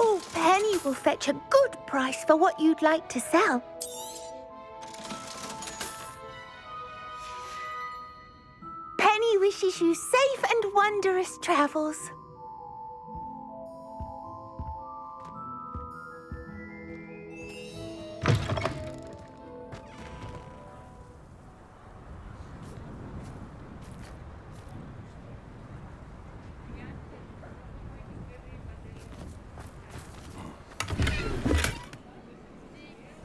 Old Penny will fetch a good price for what you'd like to sell. Penny wishes you safe and wondrous travels.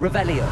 Revelio.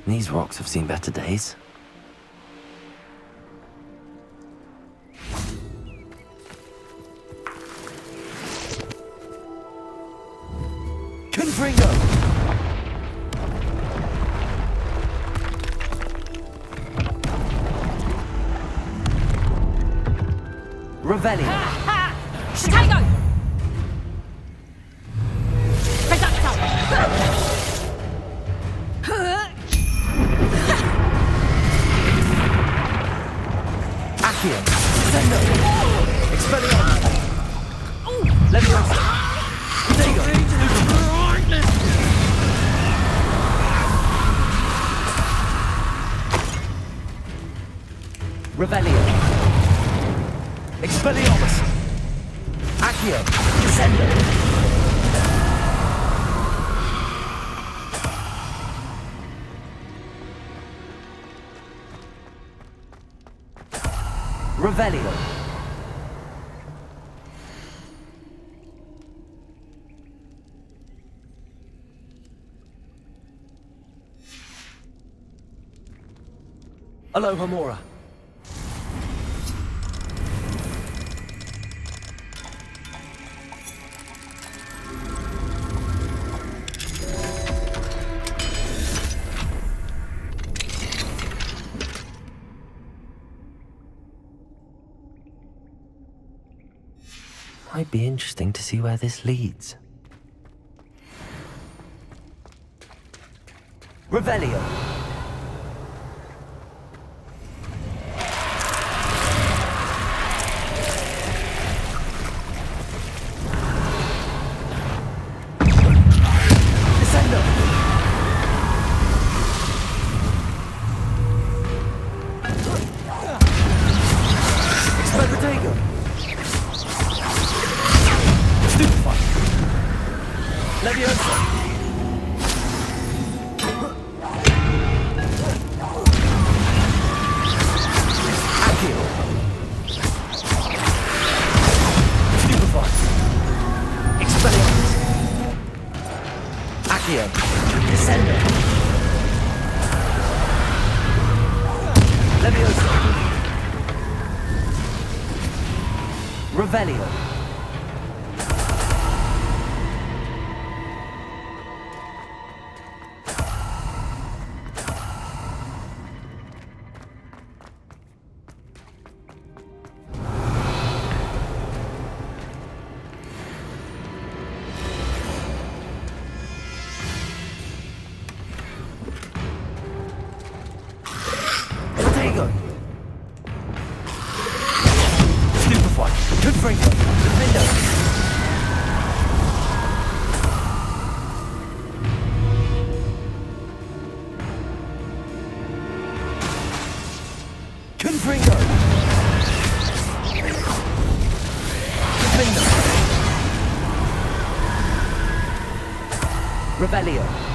These rocks have seen better days. Confringo! Revelio! Chicago! Reducto! Accio! Sendo! Expelliarmus! Leviosa! Protego! Revelio! Expelliarmus! Accio! Sendo! Revelio. Aloha Mora. Might be interesting to see where this leads. Revelio. Descendo. Expelliarmus. Stupefy! Leviosa! Accio! Stupefy! Expelliarmus! Accio! Descendo! Leviosa! Revelio! Stupefy! Confringo! Expelliarm.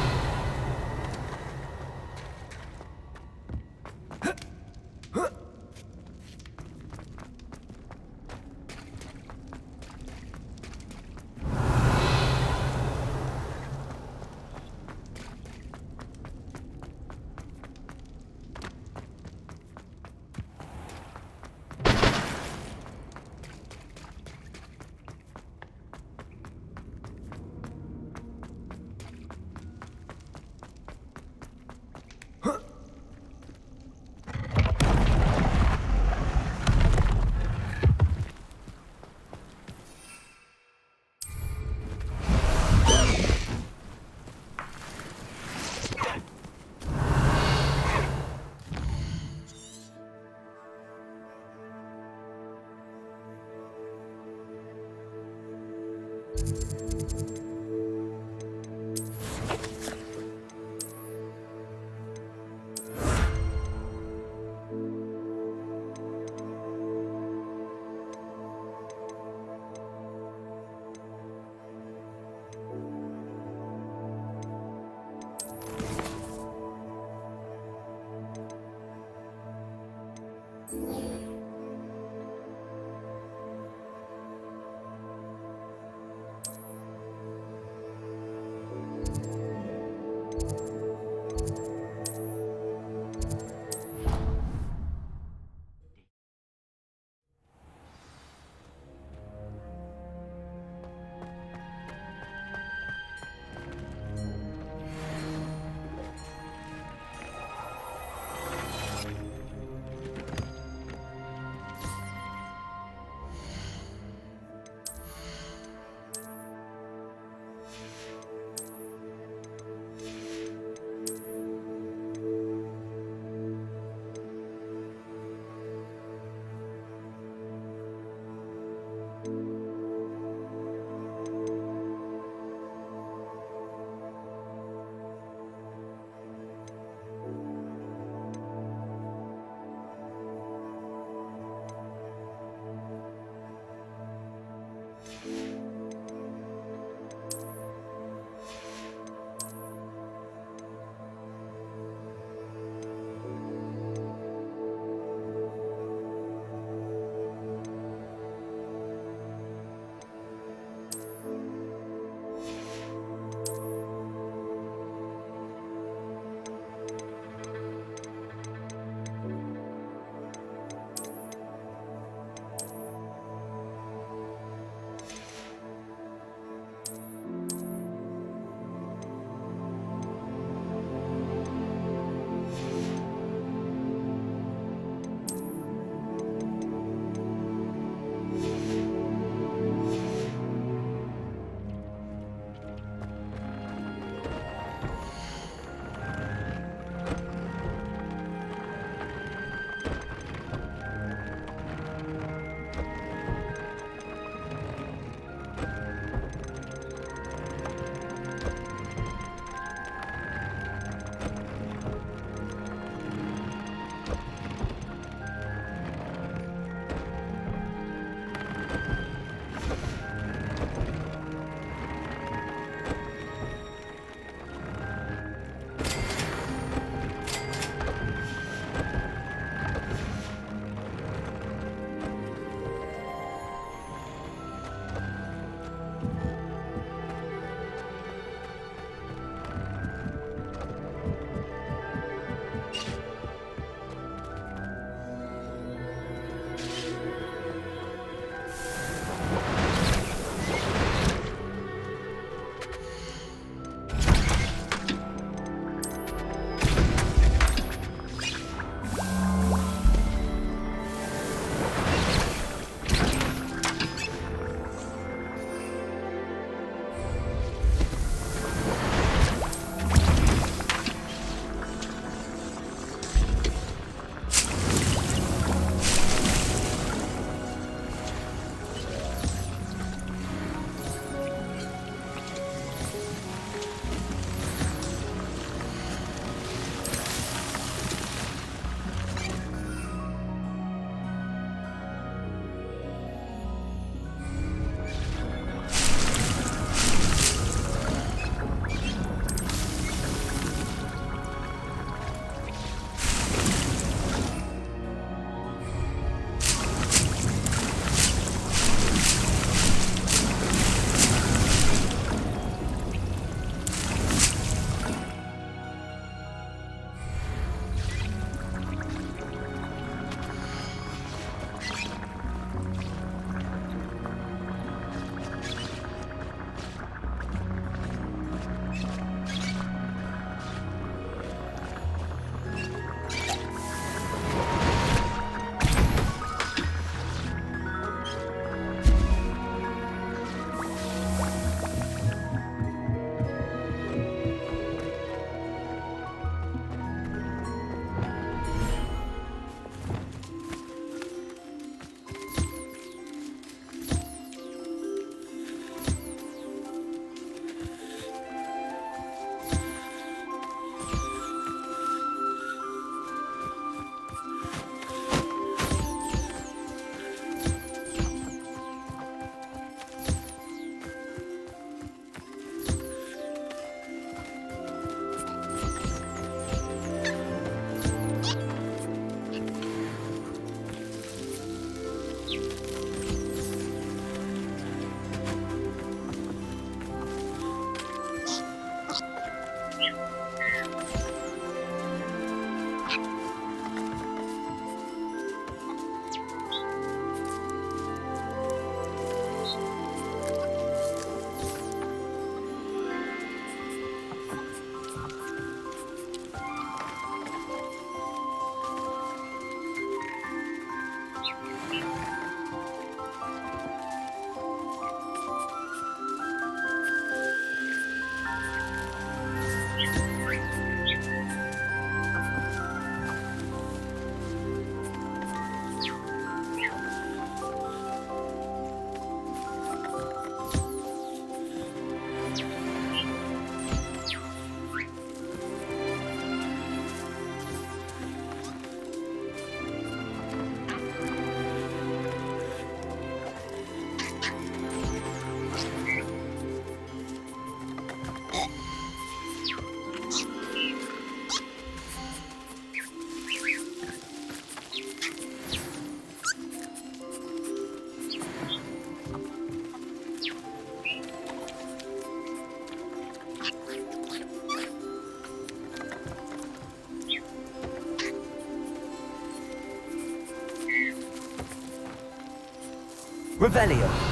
Revelio.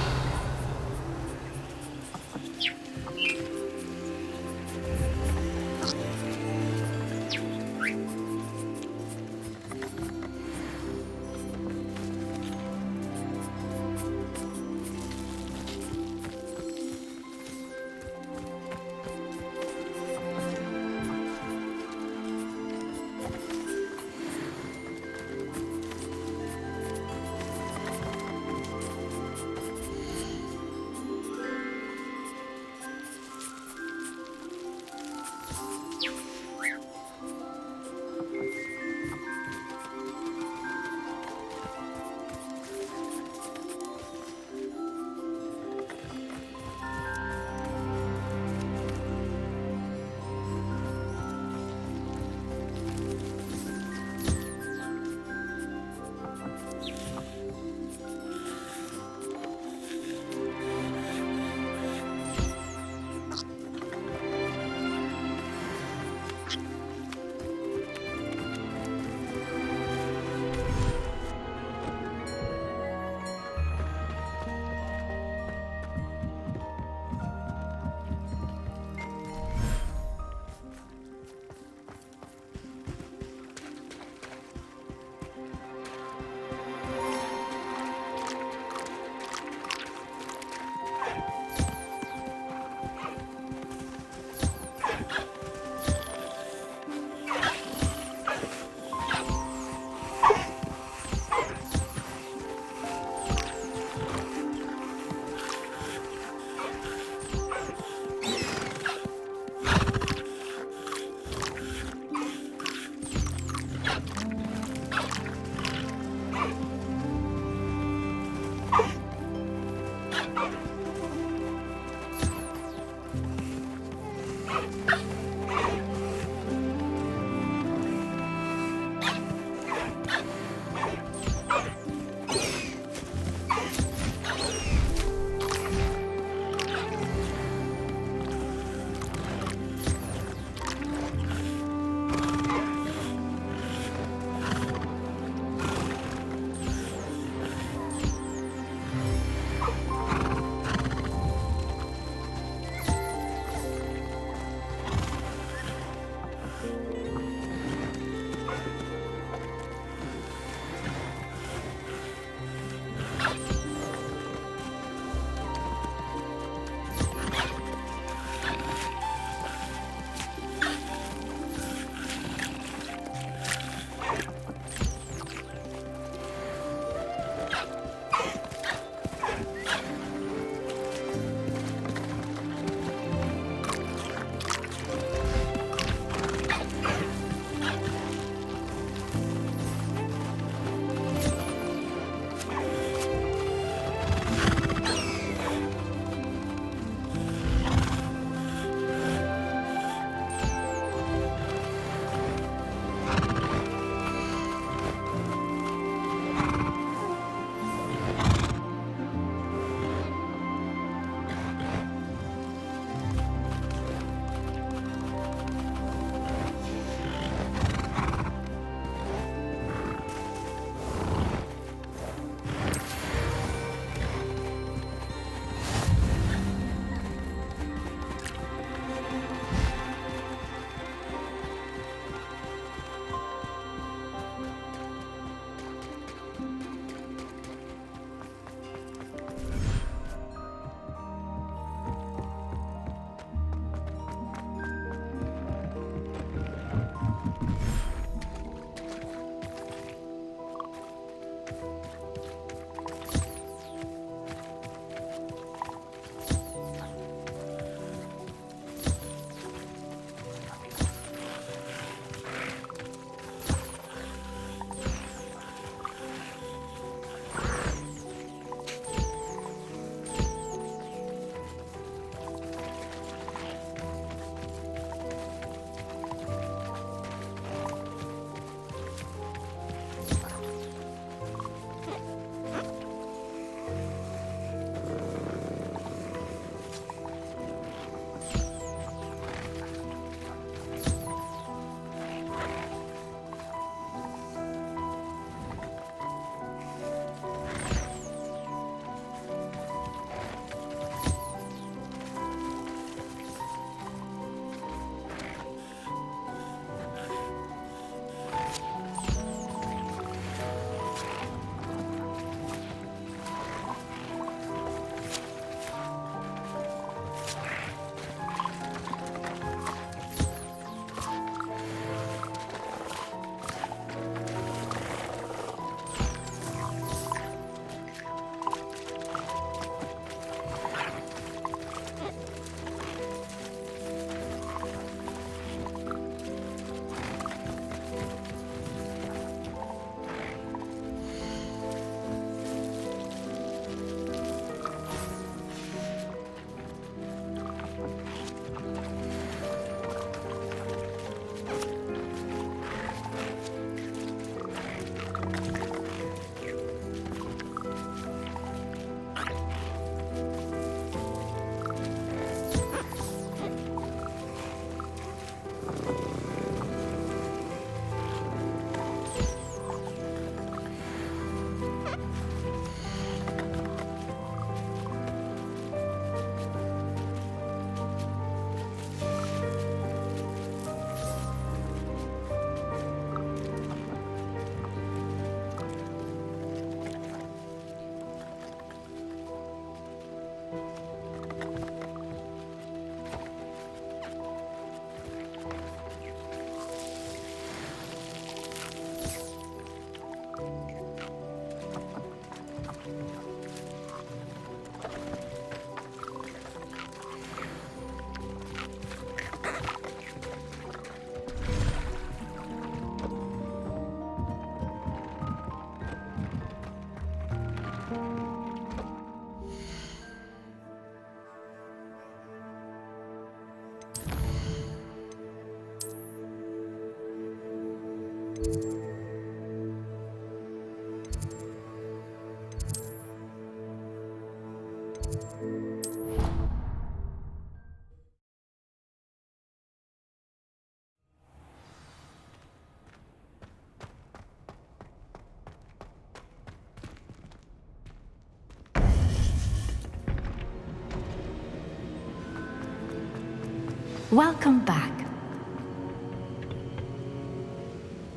Welcome back.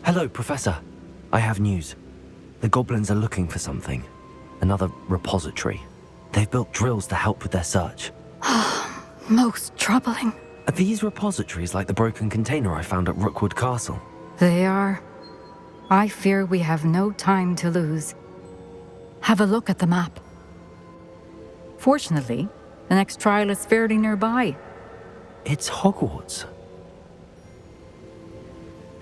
Hello, Professor. I have news. The goblins are looking for something. Another repository. They've built drills to help with their search. Most troubling. Are these repositories like the broken container I found at Rookwood Castle? They are. I fear we have no time to lose. Have a look at the map. Fortunately, the next trial is fairly nearby. It's Hogwarts.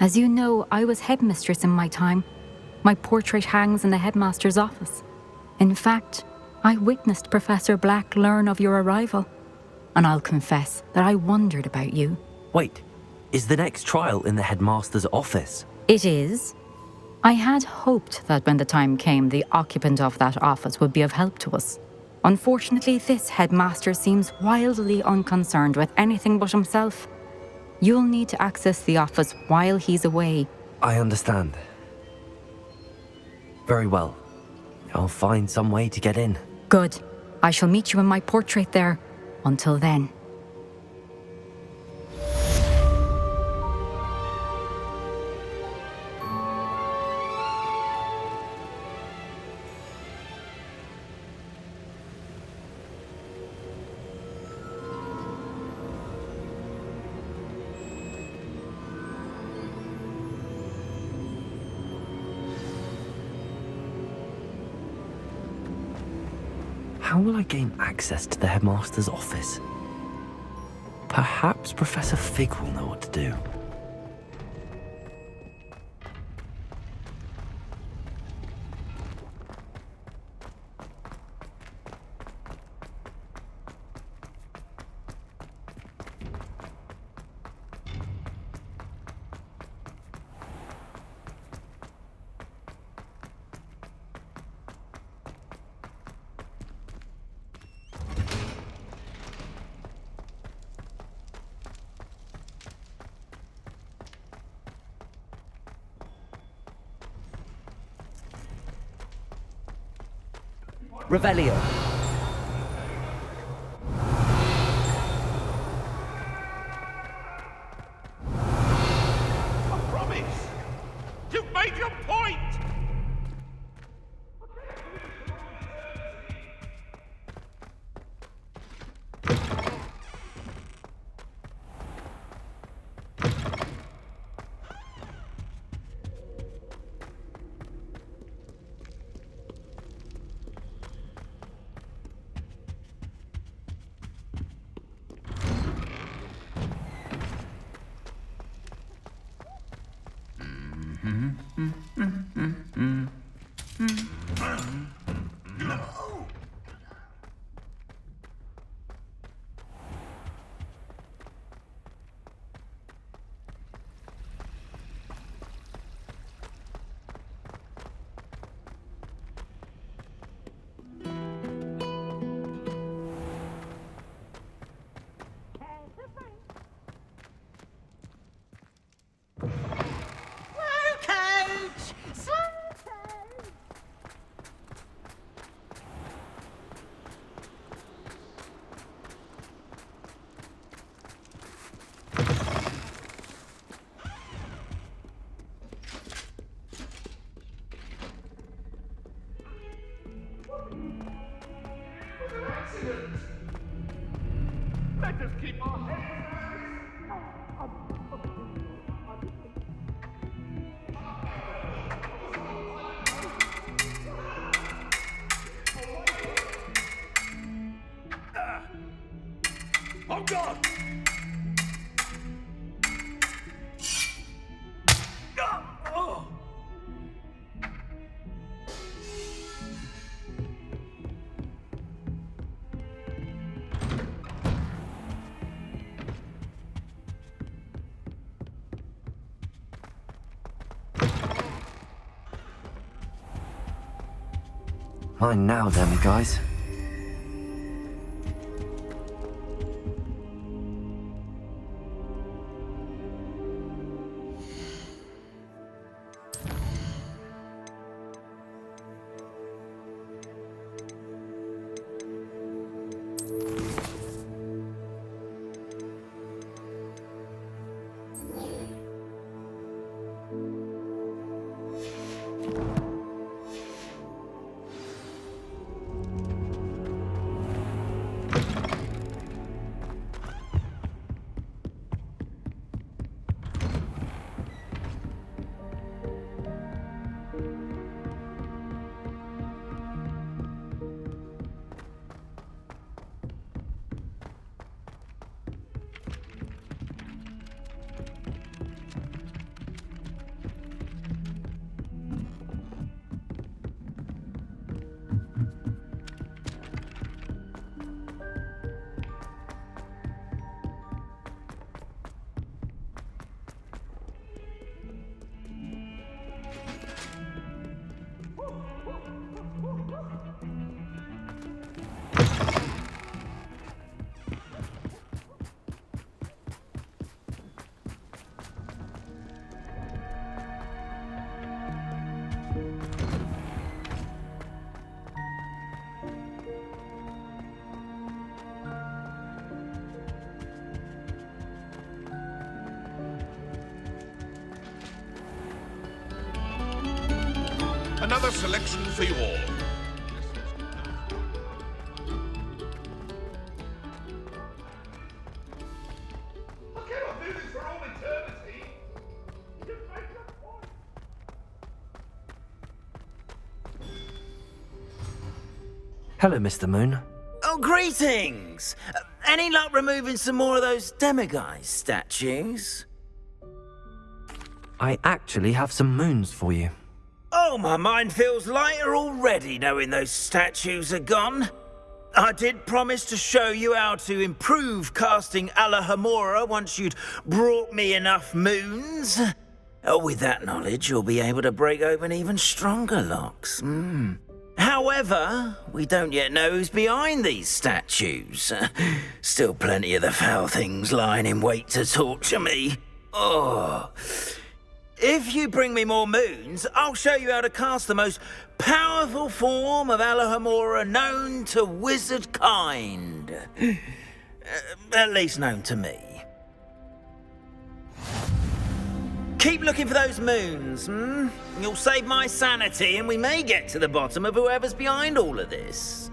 As you know, I was headmistress in my time. My portrait hangs in the headmaster's office. In fact, I witnessed Professor Black learn of your arrival. And I'll confess that I wondered about you. Wait, is the next trial in the headmaster's office? It is. I had hoped that when the time came, the occupant of that office would be of help to us. Unfortunately, this headmaster seems wildly unconcerned with anything but himself. You'll need to access the office while he's away. I understand. Very well. I'll find some way to get in. Good. I shall meet you in my portrait there. Until then. How will I gain access to the headmaster's office? Perhaps Professor Fig will know what to do. Revelio. I promise! You've made your point! Coach! Mine now, guys. Another selection for you all. I cannot do this for all eternity. You make a point. Hello, Mr. Moon. Oh, greetings! Any luck removing some more of those demiguise statues? I actually have some moons for you. Oh, my mind feels lighter already knowing those statues are gone. I did promise to show you how to improve casting Alohomora once you'd brought me enough moons. Oh, with that knowledge, you'll be able to break open even stronger locks. However, we don't yet know who's behind these statues. Still plenty of the foul things lying in wait to torture me. Oh. If you bring me more moons, I'll show you how to cast the most powerful form of Alohomora known to wizard kind. At least known to me. Keep looking for those moons, You'll save my sanity and we may get to the bottom of whoever's behind all of this.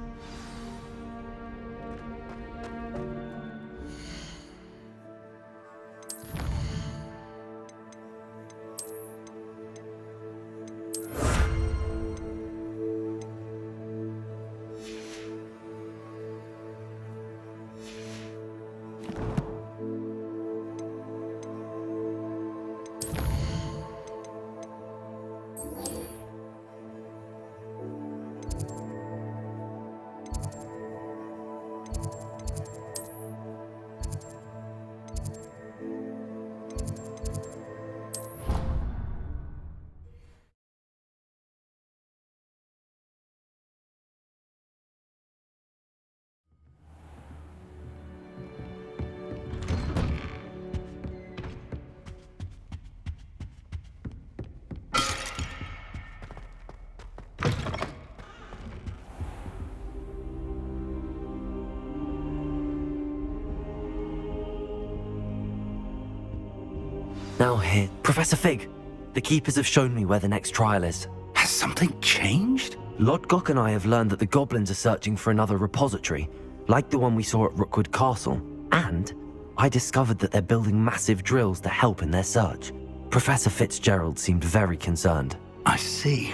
Now here, Professor Fig. The Keepers have shown me where the next trial is. Has something changed? Lodgok and I have learned that the goblins are searching for another repository, like the one we saw at Rookwood Castle. And I discovered that they're building massive drills to help in their search. Professor FITZGERALD seemed very concerned. I see.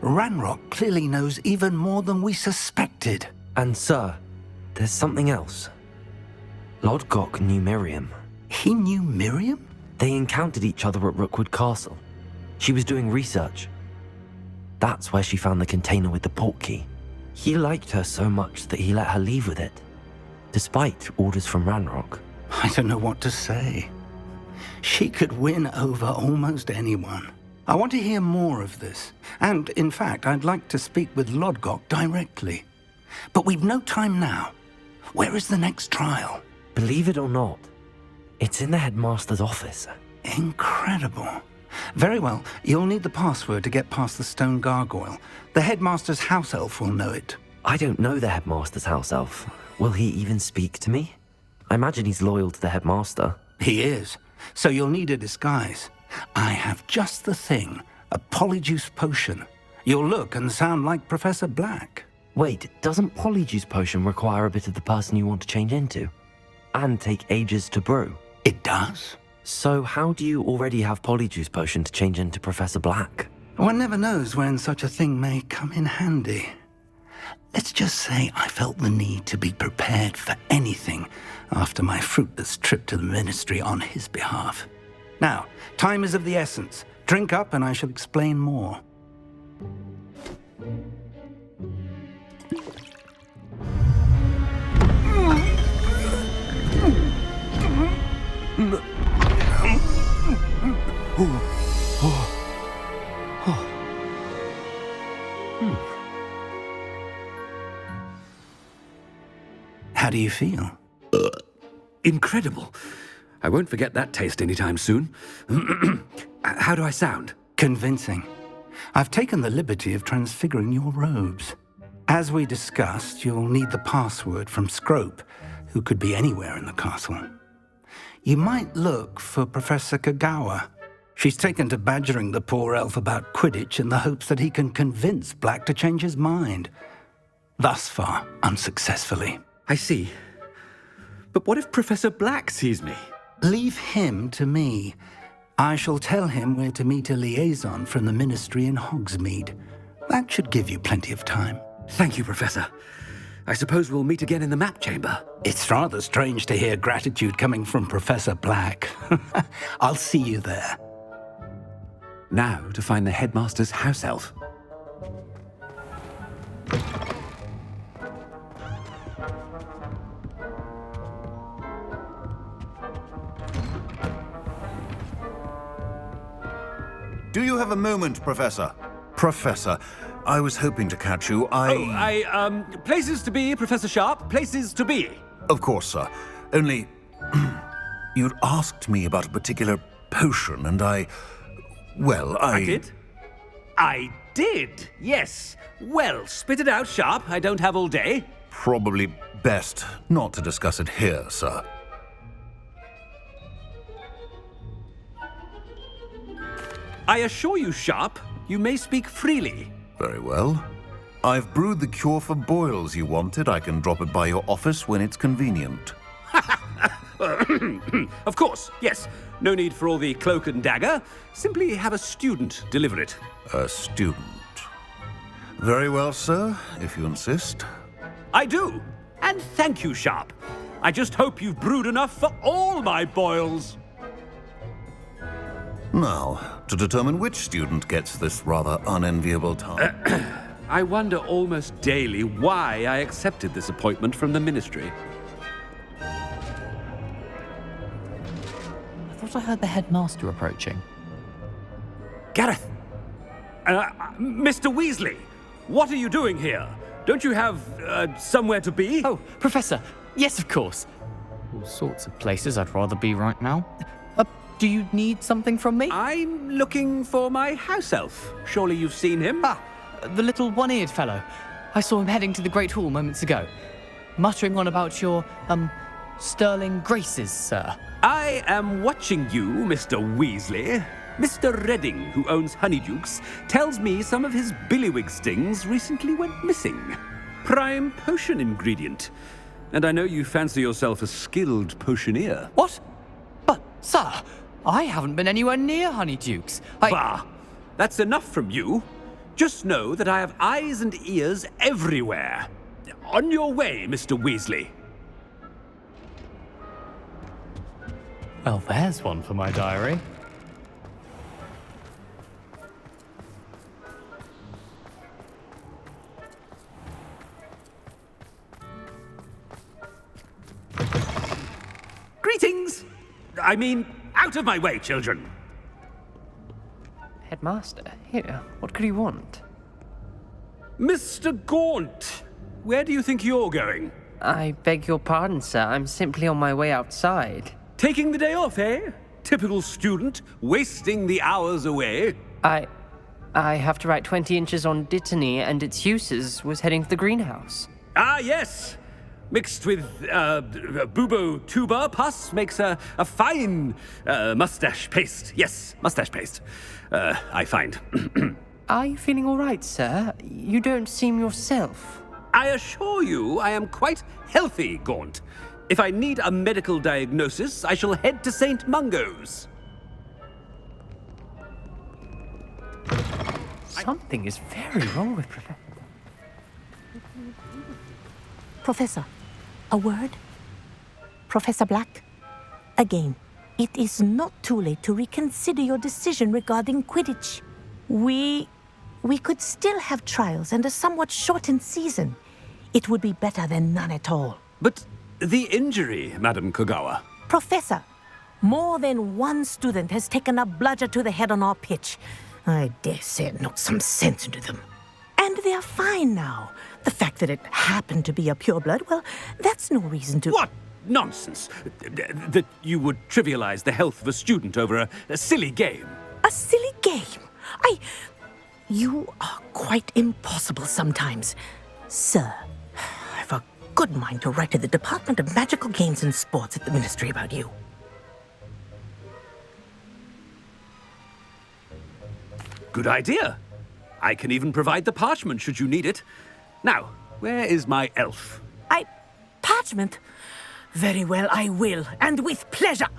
Ranrock clearly knows even more than we suspected. And sir, there's something else. Lodgok knew Miriam. He knew Miriam? They encountered each other at Rookwood Castle. She was doing research. That's where she found the container with the portkey. He liked her so much that he let her leave with it, despite orders from Ranrock. I don't know what to say. She could win over almost anyone. I want to hear more of this. And, in fact, I'd like to speak with Lodgok directly. But we've no time now. Where is the next trial? Believe it or not, it's in the headmaster's office. Incredible. Very well. You'll need the password to get past the stone gargoyle. The headmaster's house elf will know it. I don't know the headmaster's house elf. Will he even speak to me? I imagine he's loyal to the headmaster. He is. So you'll need a disguise. I have just the thing. A polyjuice potion. You'll look and sound like Professor Black. Wait, doesn't Polyjuice potion require a bit of the person you want to change into? And take ages to brew? It does. So how do you already have Polyjuice potion to change into Professor Black? One never knows when such a thing may come in handy. Let's just say I felt the need to be prepared for anything after my fruitless trip to the Ministry on his behalf. Now, time is of the essence. Drink up and I shall explain more. How do you feel? Incredible. I won't forget that taste anytime soon. How do I sound? Convincing. I've taken the liberty of transfiguring your robes. As we discussed, you'll need the password from Scrope, who could be anywhere in the castle. You might look for Professor Kagawa. She's taken to badgering the poor elf about Quidditch in the hopes that he can convince Black to change his mind. Thus far, unsuccessfully. I see. But what if Professor Black sees me? Leave him to me. I shall tell him where to meet a liaison from the Ministry in Hogsmeade. That should give you plenty of time. Thank you, Professor. I suppose we'll meet again in the map chamber. It's rather strange to hear gratitude coming from Professor Black. I'll see you there. Now to find the headmaster's house elf. Do you have a moment, Professor? Professor, I was hoping to catch you. Places to be, Professor Sharp. Places to be. Of course, sir. Only, you'd asked me about a particular potion, and I did? I did, yes. Well, spit it out, Sharp. I don't have all day. Probably best not to discuss it here, sir. I assure you, Sharp, you may speak freely. Very well. I've brewed the cure for boils you wanted. I can drop it by your office when it's convenient. Of course, yes. No need for all the cloak and dagger. Simply have a student deliver it. A student. Very well, sir, if you insist. I do. And thank you, Sharp. I just hope you've brewed enough for all my boils. Now, to determine which student gets this rather unenviable task. I wonder almost daily why I accepted this appointment from the Ministry. I thought I heard the headmaster approaching. Gareth! Mr. Weasley, what are you doing here? Don't you have, somewhere to be? Oh, Professor, yes, of course. All sorts of places I'd rather be right now. Do you need something from me? I'm looking for my house elf. Surely you've seen him? Ah, the little one-eared fellow. I saw him heading to the Great Hall moments ago, muttering on about your, sterling graces, sir. I am watching you, Mr. Weasley. Mr. Redding, who owns Honeydukes, tells me some of his billywig stings recently went missing. Prime potion ingredient. And I know you fancy yourself a skilled potioneer. What? But, sir, I haven't been anywhere near Honeydukes. Bah! That's enough from you. Just know that I have eyes and ears everywhere. On your way, Mr. Weasley. Well, there's one for my diary. Greetings! I mean, out of my way, children. Headmaster? Here, what could he want? Mr. Gaunt, where do you think you're going? I beg your pardon, sir. I'm simply on my way outside. Taking the day off, eh? Typical student, wasting the hours away. I have to write 20 inches on Dittany and its uses. Was heading to the greenhouse. Ah, yes! Mixed with bubo tuber pus makes a fine mustache paste. Yes, mustache paste. I find. Are you feeling all right, sir? You don't seem yourself. I assure you I am quite healthy, Gaunt. If I need a medical diagnosis, I shall head to St. Mungo's. Something is very wrong with Professor. Professor, a word? Professor Black, again, it is not too late to reconsider your decision regarding Quidditch. We could still have trials and a somewhat shortened season. It would be better than none at all. But the injury, Madam Kogawa. Professor, more than one student has taken a bludger to the head on our pitch. I dare say it knocked some sense into them. And they're fine now. The fact that it happened to be a pureblood, well, that's no reason to... What nonsense! That you would trivialize the health of a student over a silly game. A silly game? You are quite impossible sometimes. Sir, I've a good mind to write to the Department of Magical Games and Sports at the Ministry about you. Good idea. I can even provide the parchment should you need it. Now, where is my elf? Parchment? Very well, I will, and with pleasure.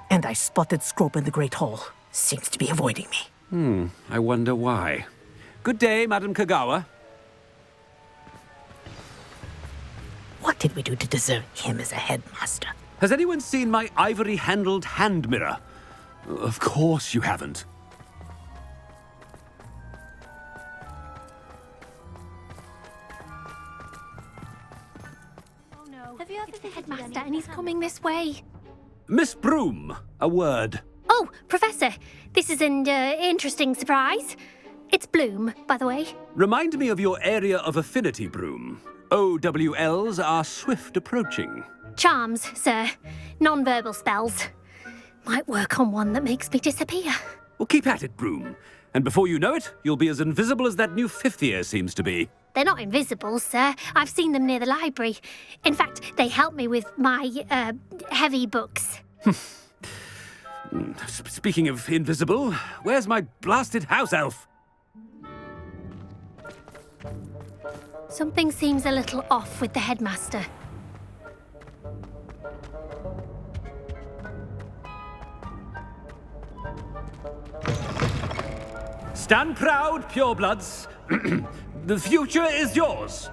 And I spotted Scrope in the Great Hall. Seems to be avoiding me. I wonder why. Good day, Madam Kogawa. What did we do to deserve him as a headmaster? Has anyone seen my ivory-handled hand mirror? Of course you haven't. Have you heard of the headmaster and he's coming this way? Miss Broom, a word. Oh, Professor, this is an interesting surprise. It's Bloom, by the way. Remind me of your area of affinity, Broom. OWLs are swift approaching. Charms, sir. Non-verbal spells. Might work on one that makes me disappear. Well, keep at it, Broom. And before you know it, you'll be as invisible as that new fifth year seems to be. They're not invisible, sir. I've seen them near the library. In fact, they help me with my, heavy books. Speaking of invisible, where's my blasted house elf? Something seems a little off with the headmaster. Stand proud, purebloods. The future is yours.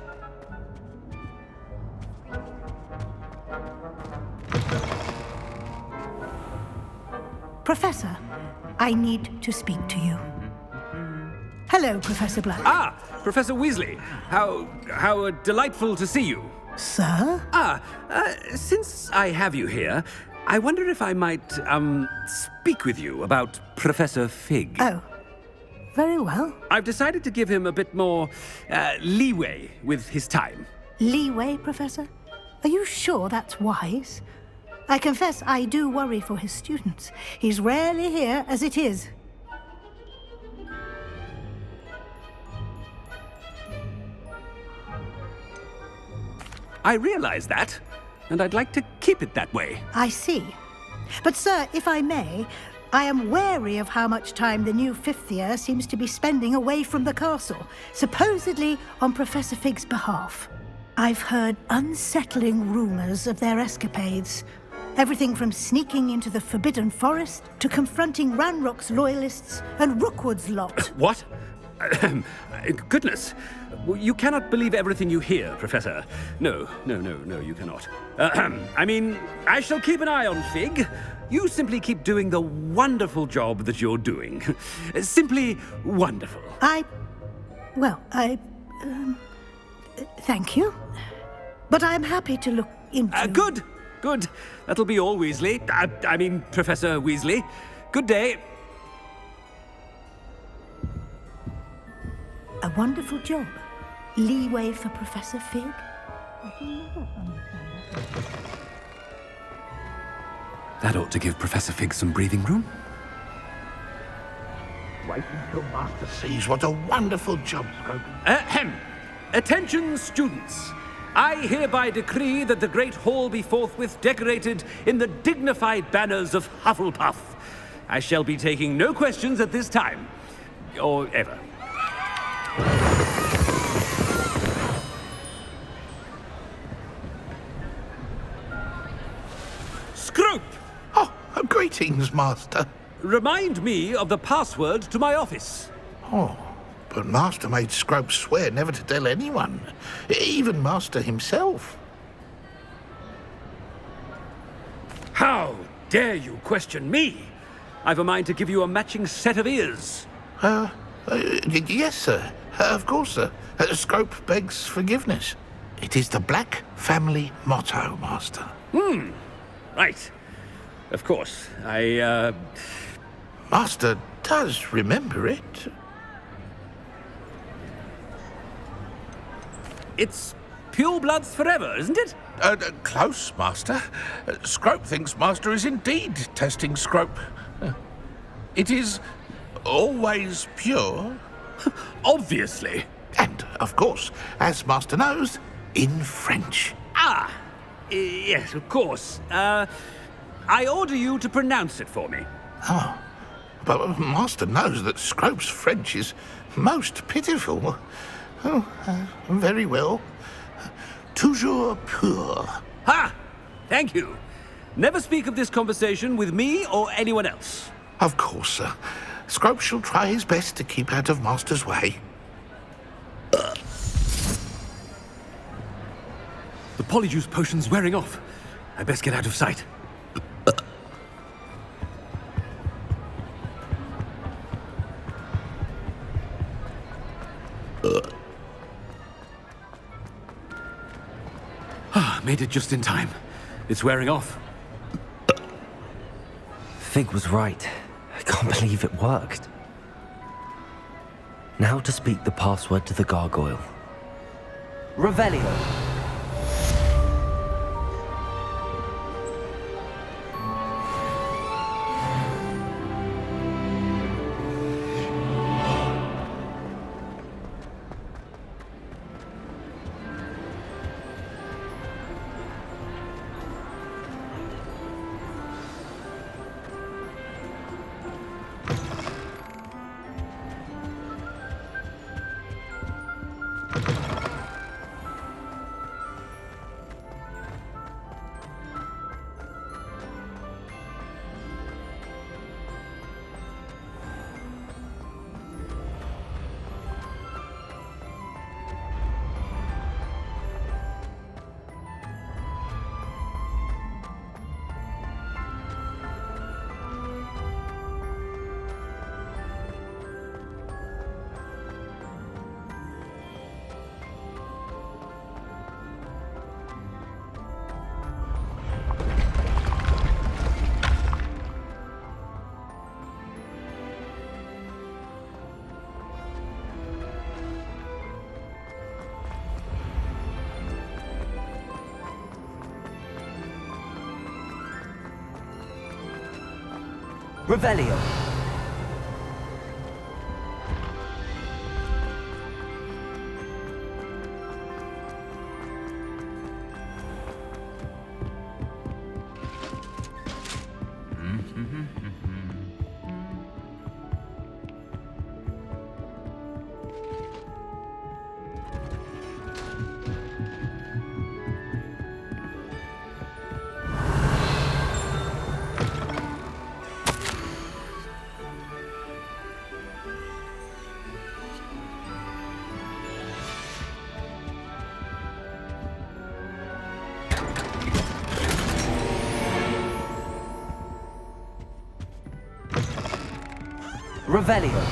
Professor, I need to speak to you. Hello, Professor Black. Ah, Professor Weasley. How delightful to see you. Sir? Since I have you here, I wonder if I might, speak with you about Professor Fig. Oh, very well. I've decided to give him a bit more, leeway with his time. Leeway, Professor? Are you sure that's wise? I confess I do worry for his students. He's rarely here as it is. I realize that, and I'd like to keep it that way. I see. But, sir, if I may, I am wary of how much time the new fifth year seems to be spending away from the castle, supposedly on Professor Fig's behalf. I've heard unsettling rumors of their escapades. Everything from sneaking into the Forbidden Forest to confronting Ranrock's loyalists and Rookwood's lot. What? Goodness. You cannot believe everything you hear, Professor. No, you cannot. I mean, I shall keep an eye on Fig. You simply keep doing the wonderful job that you're doing. Simply wonderful. Thank you. But I'm happy to look into... Good. That'll be all, Weasley. I mean, Professor Weasley. Good day. wonderful job. Leeway for Professor Fig? That ought to give Professor Fig some breathing room. Wait until Master sees what a wonderful job Scrope. Ahem. Attention, students. I hereby decree that the Great Hall be forthwith decorated in the dignified banners of Hufflepuff. I shall be taking no questions at this time. Or ever. Scrope! Oh, greetings, Master. Remind me of the password to my office. Oh, but Master made Scrope swear never to tell anyone, even Master himself. How dare you question me? I've a mind to give you a matching set of ears. Yes, sir. Of course, sir. Scrope begs forgiveness. It is the Black family motto, Master. Right. Of course. Master does remember it. It's pure bloods forever, isn't it? Close, Master. Scrope thinks Master is indeed testing Scrope. It is always pure. Obviously. And, of course, as Master knows, in French. Ah! Yes, of course. I order you to pronounce it for me. Oh, but Master knows that Scrope's French is most pitiful. Oh, very well. Toujours pur. Ha! Thank you. Never speak of this conversation with me or anyone else. Of course, sir. Scrope shall try his best to keep out of Master's way. The Polyjuice potion's wearing off. I best get out of sight. Made it just in time. It's wearing off. Fig was right. I can't believe it worked. Now to speak the password to the gargoyle. Revelio. Revelio. Revelio.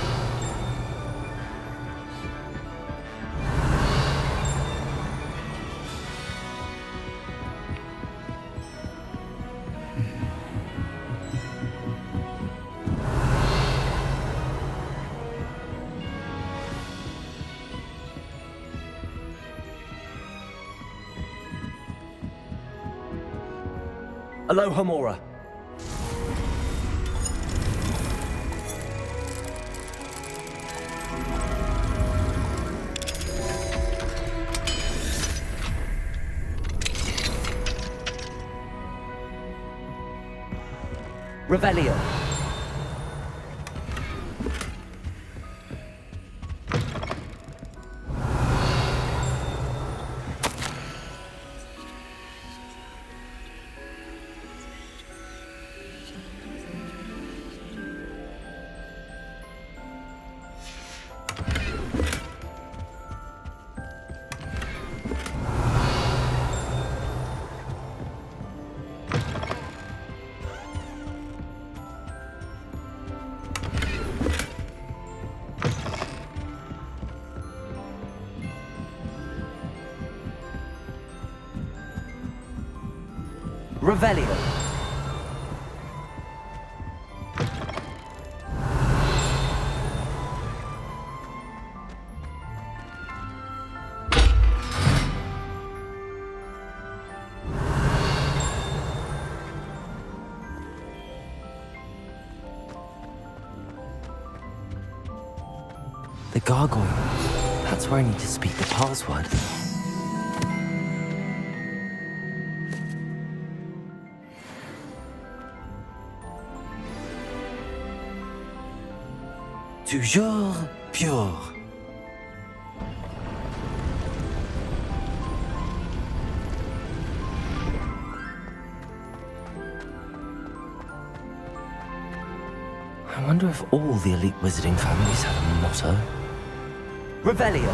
Alohomora. Revelio. Revelio. The gargoyle. That's where I need to speak the password. Toujours pure. I wonder if all the elite wizarding families have a motto. Revelio.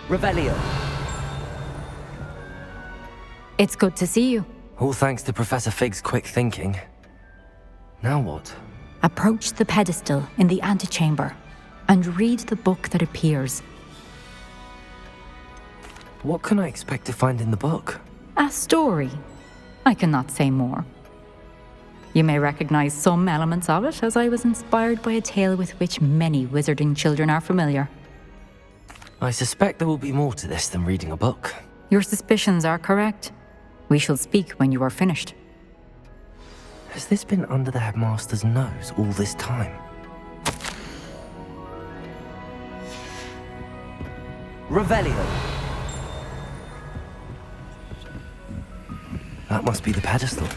Revelio. It's good to see you. All thanks to Professor Fig's quick thinking. Now what? Approach the pedestal in the antechamber and read the book that appears. What can I expect to find in the book? A story. I cannot say more. You may recognize some elements of it, as I was inspired by a tale with which many wizarding children are familiar. I suspect there will be more to this than reading a book. Your suspicions are correct. We shall speak when you are finished. Has this been under the headmaster's nose all this time? Revelio. That must be the pedestal.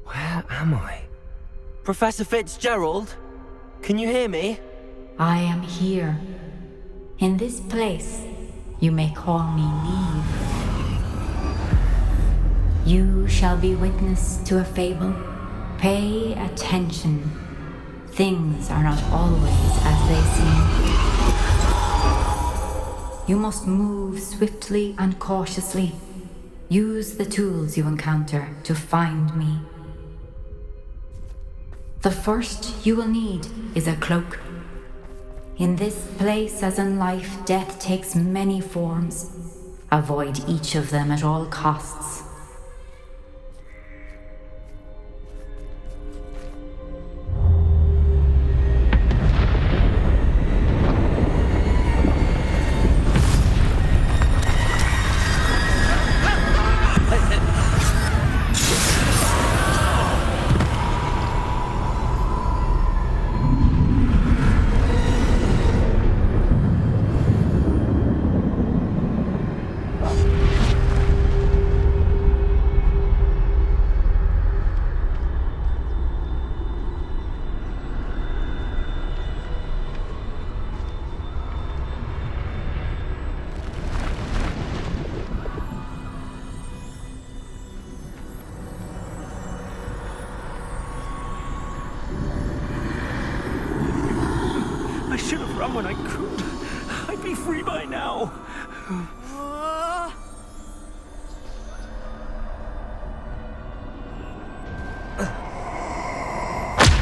Where am I? Professor Fitzgerald? Can you hear me? I am here. In this place, you may call me Neve. You shall be witness to a fable. Pay attention. Things are not always as they seem. You must move swiftly and cautiously. Use the tools you encounter to find me. The first you will need is a cloak. In this place, as in life, death takes many forms. Avoid each of them at all costs. I should have run when I could. I'd be free by now.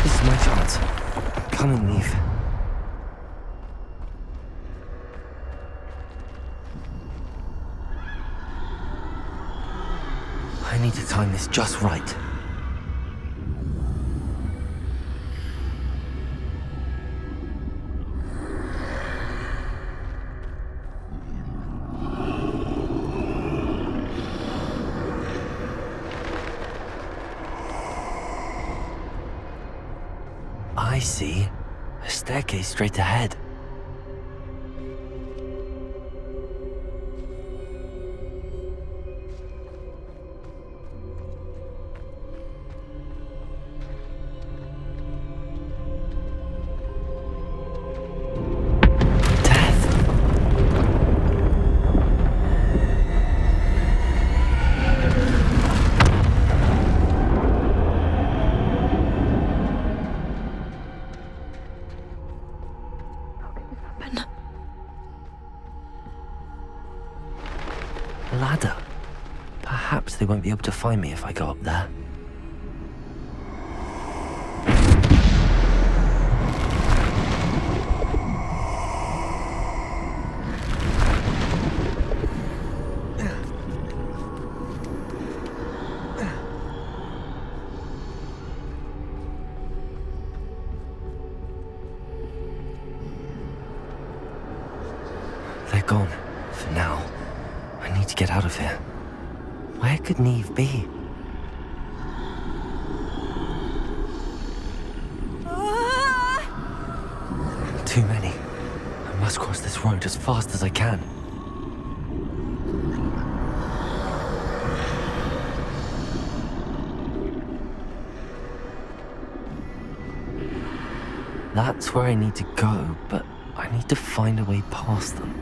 This is my chance. Come and leave. I need to time this just right. I see. A staircase straight ahead. Ladder. Perhaps they won't be able to find me if I go up there. They're gone, for now. I need to get out of here. Where could Neve be? Too many. I must cross this road as fast as I can. That's where I need to go, but I need to find a way past them.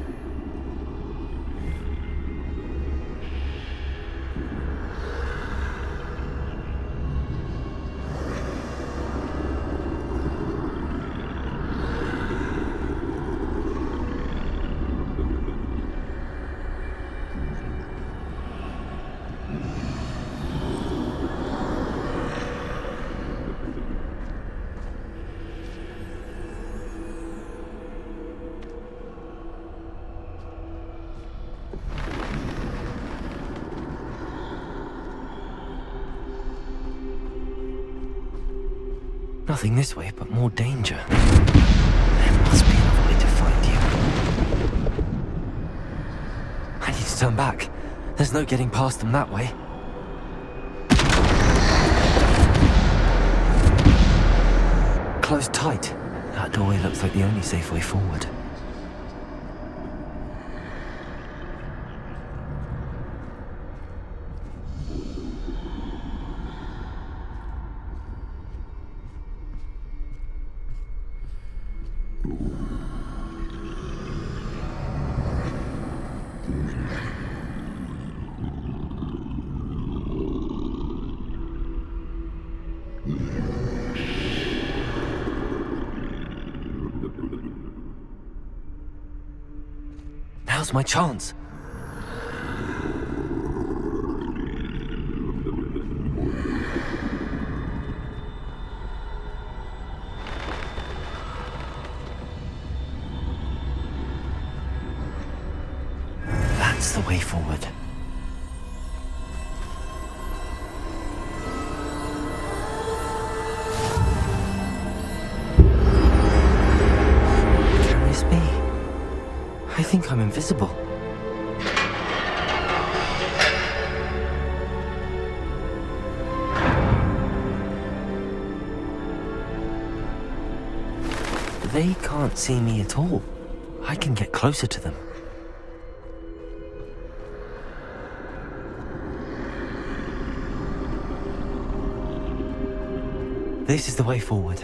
Nothing this way, but more danger. There must be another way to find you. I need to turn back. There's no getting past them that way. Closed tight. That doorway looks like the only safe way forward. Now's my chance. That's the way forward. Can this be? I think I'm invisible. They can't see me at all. I can get closer to them. This is the way forward.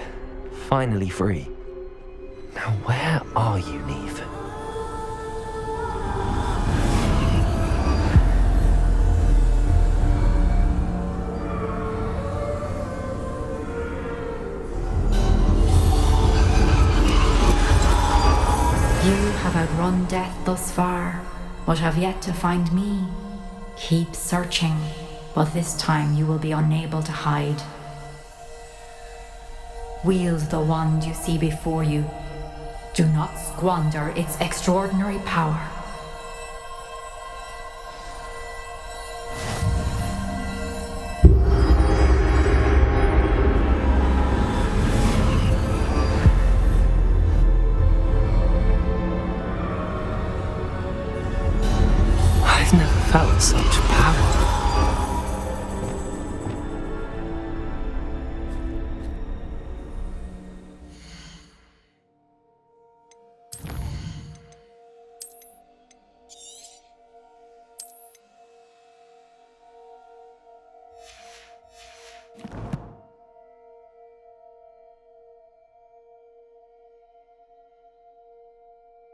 Finally free. Now where are you, Neve? outrun death thus far, but have yet to find me. Keep searching, but this time you will be unable to hide. Wield the wand you see before you. Do not squander its extraordinary power. I've never felt such power.